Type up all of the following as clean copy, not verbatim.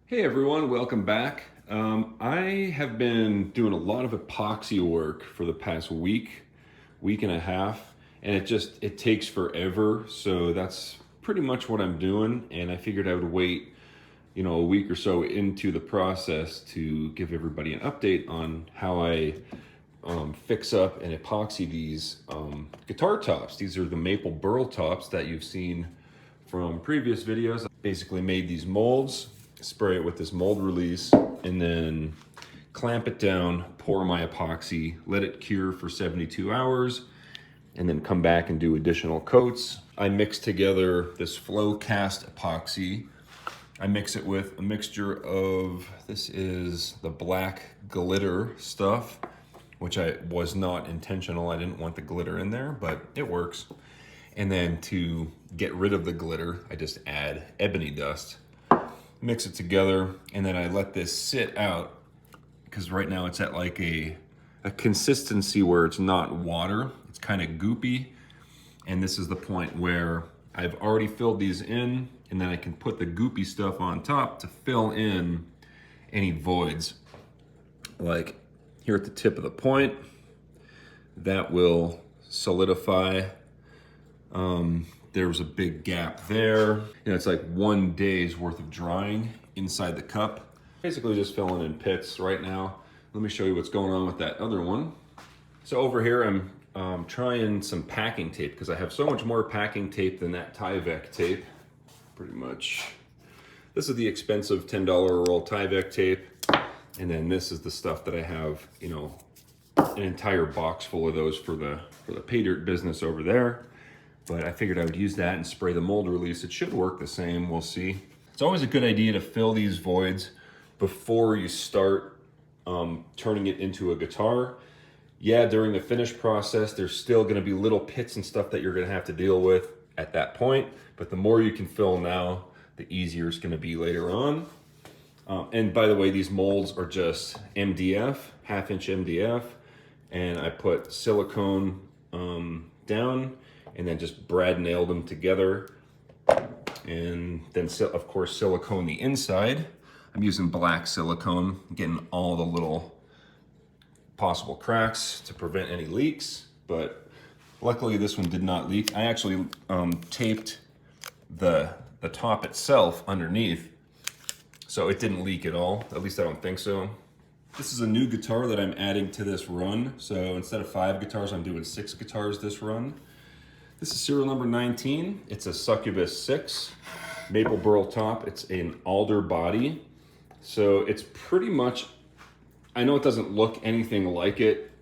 Hey everyone, welcome back. I have been doing a lot of epoxy work for the past week and a half, and it takes forever. So that's pretty much what I'm doing. And I figured I would wait, a week or so into the process to give everybody an update on how I fix up and epoxy these guitar tops. These are the maple burl tops that you've seen from previous videos. I basically made these molds, spray it with this mold release, and then clamp it down, pour my epoxy, let it cure for 72 hours, and then come back and do additional coats. I mix together this flow cast epoxy. I mix it with a mixture of, this is the black glitter stuff, which was not intentional. I didn't want the glitter in there, but it works. And then to get rid of the glitter, I just add ebony dust, mix it together, and then I let this sit out, because right now it's at like a consistency where it's not water, it's kind of goopy. And this is the point where I've already filled these in, and then I can put the goopy stuff on top to fill in any voids. Like here at the tip of the point, that will solidify. There was a big gap there. It's like 1 day's worth of drying inside the cup. Basically just filling in pits right now. Let me show you what's going on with that other one. So over here, I'm trying some packing tape because I have so much more packing tape than that Tyvek tape, pretty much. This is the expensive $10 roll Tyvek tape. And then this is the stuff that I have, an entire box full of those for the pay dirt business over there. But I figured I would use that and spray the mold release. It should work the same, we'll see. It's always a good idea to fill these voids before you start turning it into a guitar. Yeah, during the finish process, there's still gonna be little pits and stuff that you're gonna have to deal with at that point. But the more you can fill now, the easier it's gonna be later on. And by the way, these molds are just MDF, 1/2 inch MDF. And I put silicone down and then just brad nailed them together. And then of course silicone the inside. I'm using black silicone, getting all the little possible cracks to prevent any leaks. But luckily this one did not leak. I actually taped the top itself underneath, so it didn't leak at all. At least I don't think so. This is a new guitar that I'm adding to this run. So instead of 5 guitars, I'm doing 6 guitars this run. This is serial number 19. It's a Succubus 6 maple burl top. It's an alder body. So it's pretty much, I know it doesn't look anything like it,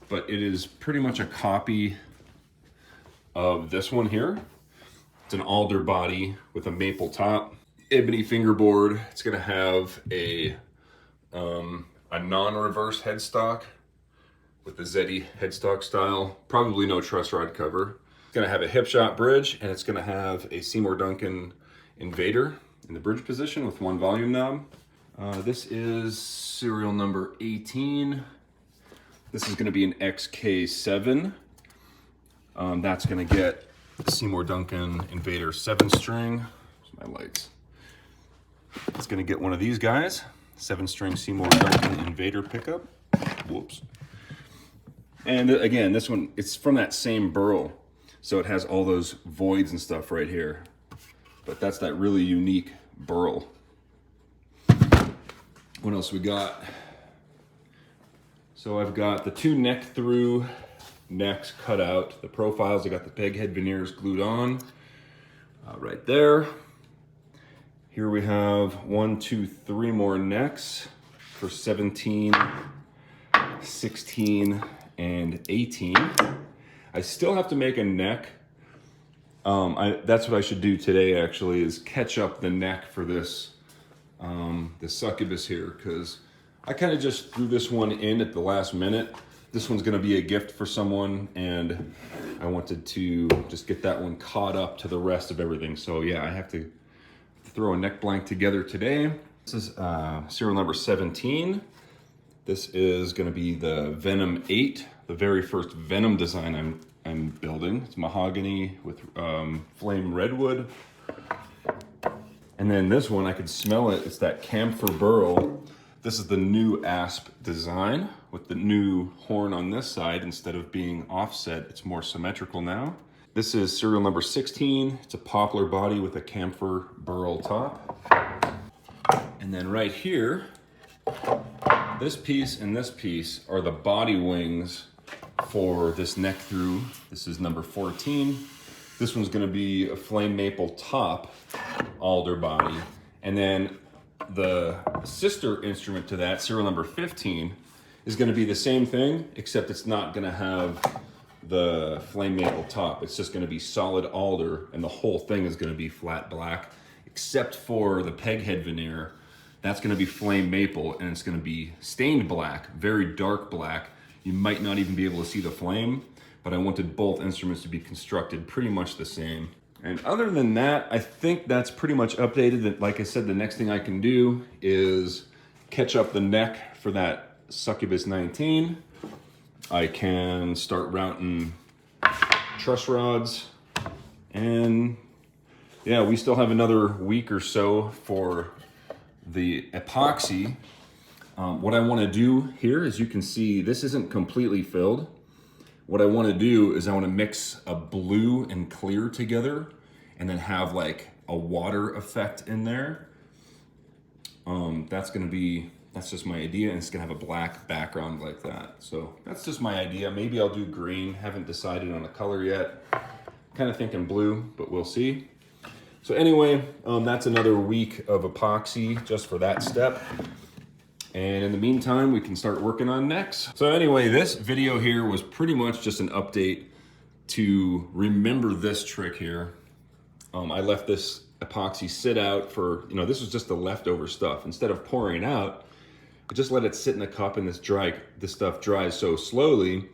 but it is pretty much a copy of this one here. It's an alder body with a maple top. Ebony fingerboard. It's gonna have a non-reverse headstock with the Zeddy headstock style. Probably no truss rod cover. It's gonna have a hip shot bridge, and it's gonna have a Seymour Duncan Invader in the bridge position with 1 volume knob. This is serial number 18. This is gonna be an XK7. That's gonna get the Seymour Duncan Invader 7-string. There's my lights. It's gonna get one of these guys, 7-string Seymour Duncan Invader pickup. Whoops. And again, this one, it's from that same burl. So it has all those voids and stuff right here. But that's that really unique burl. What else we got? So I've got the 2 neck through necks cut out. The profiles, I got the peg head veneers glued on right there. Here we have 1, 2, 3 more necks for 17, 16, and 18. I still have to make a neck. That's what I should do today actually, is catch up the neck for this Succubus here, because I kind of just threw this one in at the last minute. This one's gonna be a gift for someone, and I wanted to just get that one caught up to the rest of everything. So yeah, I have to throw a neck blank together today. This is serial number 17. This is gonna be the Venom 8, the very first Venom design I'm building. It's mahogany with flame redwood. And then this one, I could smell it. It's that camphor burl. This is the new asp design with the new horn on this side. Instead of being offset, it's more symmetrical now. This is serial number 16. It's a poplar body with a camphor burl top. And then right here, this piece and this piece are the body wings for this neck through. This is number 14. This one's gonna be a flame maple top alder body. And then the sister instrument to that, serial number 15, is gonna be the same thing, except it's not gonna have the flame maple top. It's just gonna be solid alder, and the whole thing is gonna be flat black, except for the peg head veneer. That's gonna be flame maple, and it's gonna be stained black, very dark black. You might not even be able to see the flame, but I wanted both instruments to be constructed pretty much the same. And other than that, I think that's pretty much updated. Like I said, the next thing I can do is catch up the neck for that Succubus 19. I can start routing truss rods, and yeah, we still have another week or so for the epoxy. What I want to do here, as you can see, this isn't completely filled. What I want to do is I want to mix a blue and clear together and then have like a water effect in there. That's just my idea, and it's gonna have a black background like that. So that's just my idea. Maybe I'll do green, haven't decided on a color yet. Kind of thinking blue, but we'll see. So anyway, that's another week of epoxy just for that step. And in the meantime, we can start working on necks. So anyway, this video here was pretty much just an update to remember this trick here. I left this epoxy sit out for, this was just the leftover stuff. Instead of pouring it out, I just let it sit in the cup, and this stuff dries so slowly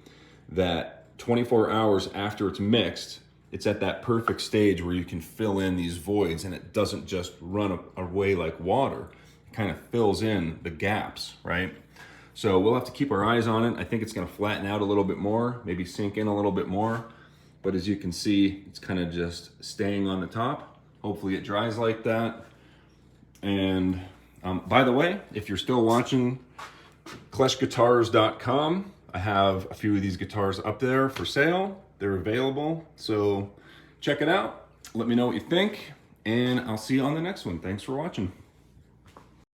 that 24 hours after it's mixed, it's at that perfect stage where you can fill in these voids, and it doesn't just run away like water. Kind of fills in the gaps, right? So we'll have to keep our eyes on it. I think it's gonna flatten out a little bit more, maybe sink in a little bit more. But as you can see, it's kind of just staying on the top. Hopefully it dries like that. And by the way, if you're still watching, KleshGuitars.com, I have a few of these guitars up there for sale. They're available, so check it out. Let me know what you think, and I'll see you on the next one. Thanks for watching.